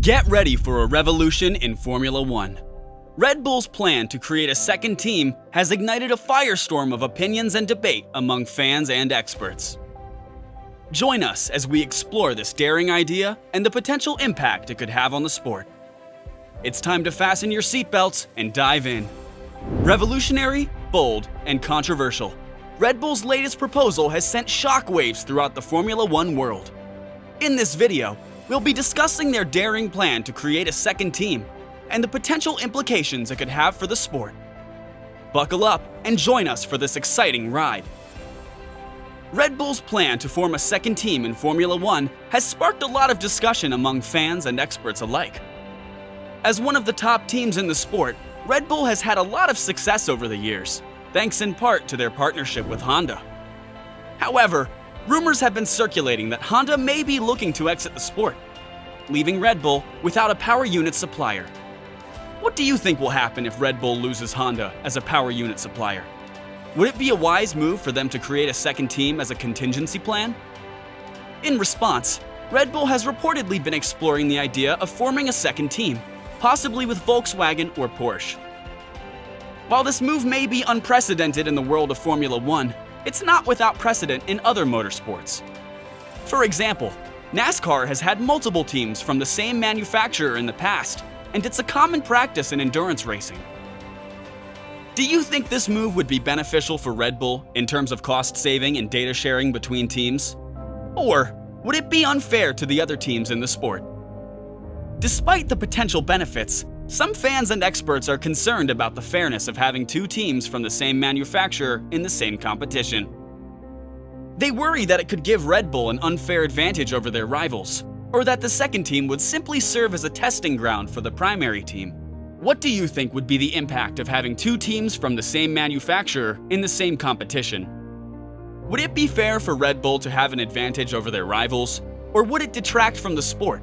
Get ready for a revolution in Formula One. Red Bull's plan to create a second team has ignited a firestorm of opinions and debate among fans and experts. Join us as we explore this daring idea and the potential impact it could have on the sport. It's time to fasten your seatbelts and dive in. Revolutionary, bold, and controversial, Red Bull's latest proposal has sent shockwaves throughout the Formula One world. In this video, we'll be discussing their daring plan to create a second team and the potential implications it could have for the sport. Buckle up and join us for this exciting ride. Red Bull's plan to form a second team in Formula One has sparked a lot of discussion among fans and experts alike. As one of the top teams in the sport, Red Bull has had a lot of success over the years, thanks in part to their partnership with Honda. However, rumors have been circulating that Honda may be looking to exit the sport, leaving Red Bull without a power unit supplier. What do you think will happen if Red Bull loses Honda as a power unit supplier? Would it be a wise move for them to create a second team as a contingency plan? In response, Red Bull has reportedly been exploring the idea of forming a second team, possibly with Volkswagen or Porsche. While this move may be unprecedented in the world of Formula One, it's not without precedent in other motorsports. For example, NASCAR has had multiple teams from the same manufacturer in the past, and it's a common practice in endurance racing. Do you think this move would be beneficial for Red Bull in terms of cost saving and data sharing between teams? Or would it be unfair to the other teams in the sport? Despite the potential benefits, some fans and experts are concerned about the fairness of having two teams from the same manufacturer in the same competition. They worry that it could give Red Bull an unfair advantage over their rivals, or that the second team would simply serve as a testing ground for the primary team. What do you think would be the impact of having two teams from the same manufacturer in the same competition? Would it be fair for Red Bull to have an advantage over their rivals, or would it detract from the sport?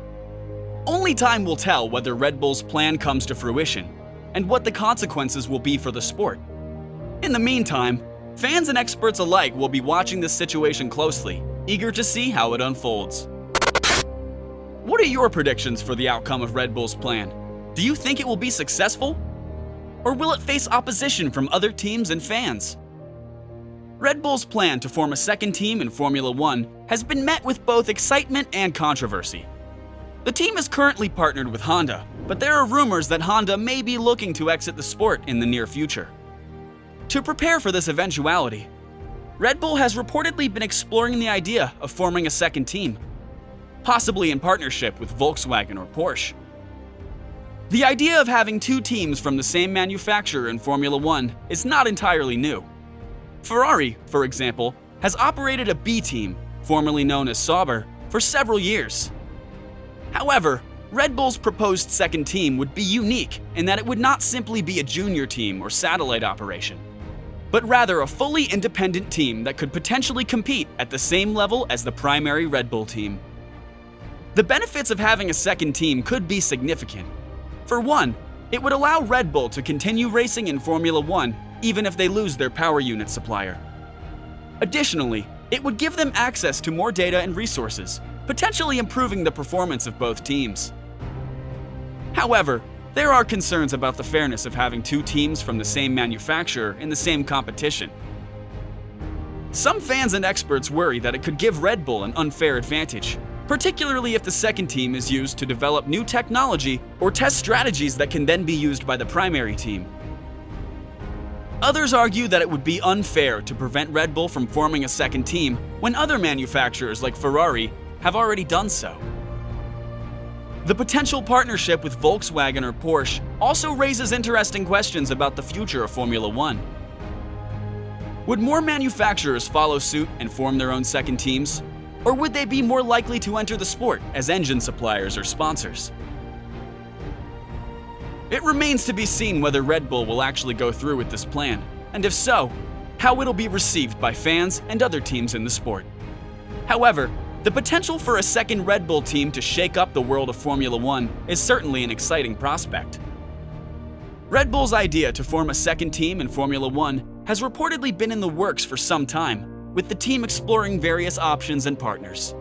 Only time will tell whether Red Bull's plan comes to fruition, and what the consequences will be for the sport. In the meantime, fans and experts alike will be watching this situation closely, eager to see how it unfolds. What are your predictions for the outcome of Red Bull's plan? Do you think it will be successful? Or will it face opposition from other teams and fans? Red Bull's plan to form a second team in Formula One has been met with both excitement and controversy. The team is currently partnered with Honda, but there are rumors that Honda may be looking to exit the sport in the near future. To prepare for this eventuality, Red Bull has reportedly been exploring the idea of forming a second team, possibly in partnership with Volkswagen or Porsche. The idea of having two teams from the same manufacturer in Formula One is not entirely new. Ferrari, for example, has operated a B team, formerly known as Sauber, for several years. However, Red Bull's proposed second team would be unique in that it would not simply be a junior team or satellite operation, but rather a fully independent team that could potentially compete at the same level as the primary Red Bull team. The benefits of having a second team could be significant. For one, it would allow Red Bull to continue racing in Formula One even if they lose their power unit supplier. Additionally, it would give them access to more data and resources, potentially improving the performance of both teams. However, there are concerns about the fairness of having two teams from the same manufacturer in the same competition. Some fans and experts worry that it could give Red Bull an unfair advantage, particularly if the second team is used to develop new technology or test strategies that can then be used by the primary team. Others argue that it would be unfair to prevent Red Bull from forming a second team when other manufacturers like Ferrari have already done so. The potential partnership with Volkswagen or Porsche also raises interesting questions about the future of Formula One. Would more manufacturers follow suit and form their own second teams? Or would they be more likely to enter the sport as engine suppliers or sponsors? It remains to be seen whether Red Bull will actually go through with this plan, and if so, how it'll be received by fans and other teams in the sport. However, the potential for a second Red Bull team to shake up the world of Formula One is certainly an exciting prospect. Red Bull's idea to form a second team in Formula One has reportedly been in the works for some time, with the team exploring various options and partners.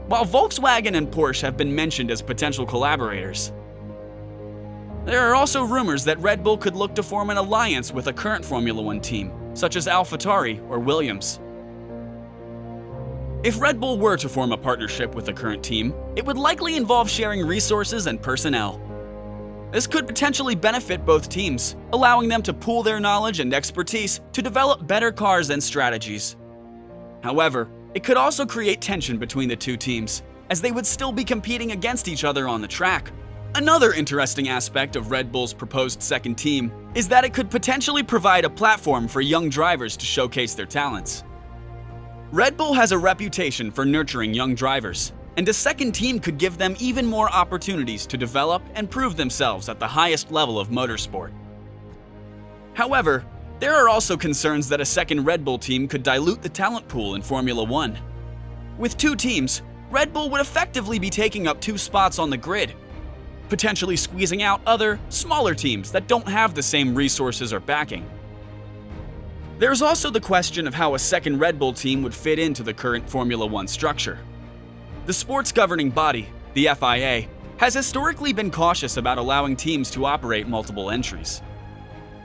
while Volkswagen and Porsche have been mentioned as potential collaborators. There are also rumors that Red Bull could look to form an alliance with a current Formula One team, such as AlphaTauri or Williams. If Red Bull were to form a partnership with a current team, it would likely involve sharing resources and personnel. This could potentially benefit both teams, allowing them to pool their knowledge and expertise to develop better cars and strategies. However, it could also create tension between the two teams, as they would still be competing against each other on the track. Another interesting aspect of Red Bull's proposed second team is that it could potentially provide a platform for young drivers to showcase their talents. Red Bull has a reputation for nurturing young drivers, and a second team could give them even more opportunities to develop and prove themselves at the highest level of motorsport. However, there are also concerns that a second Red Bull team could dilute the talent pool in Formula One. With two teams, Red Bull would effectively be taking up two spots on the grid, potentially squeezing out other, smaller teams that don't have the same resources or backing. There's also the question of how a second Red Bull team would fit into the current Formula One structure. The sport's governing body, the FIA, has historically been cautious about allowing teams to operate multiple entries.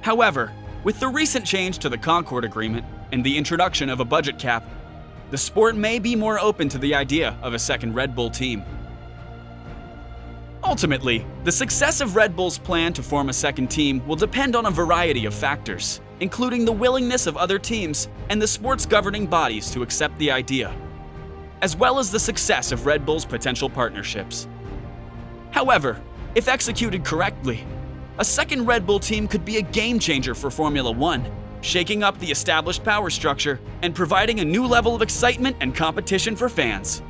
However, with the recent change to the Concord Agreement and the introduction of a budget cap, the sport may be more open to the idea of a second Red Bull team. Ultimately, the success of Red Bull's plan to form a second team will depend on a variety of factors, including the willingness of other teams and the sport's governing bodies to accept the idea, as well as the success of Red Bull's potential partnerships. However, if executed correctly, a second Red Bull team could be a game changer for Formula One, shaking up the established power structure and providing a new level of excitement and competition for fans.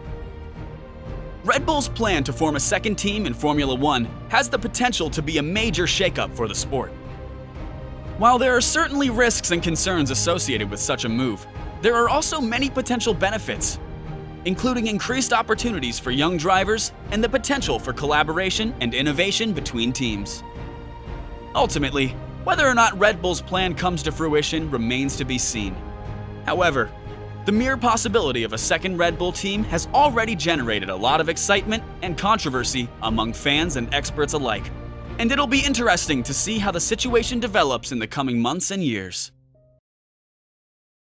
Red Bull's plan to form a second team in Formula One has the potential to be a major shakeup for the sport. While there are certainly risks and concerns associated with such a move, there are also many potential benefits, including increased opportunities for young drivers and the potential for collaboration and innovation between teams. Ultimately, whether or not Red Bull's plan comes to fruition remains to be seen. However, the mere possibility of a second Red Bull team has already generated a lot of excitement and controversy among fans and experts alike, and it'll be interesting to see how the situation develops in the coming months and years.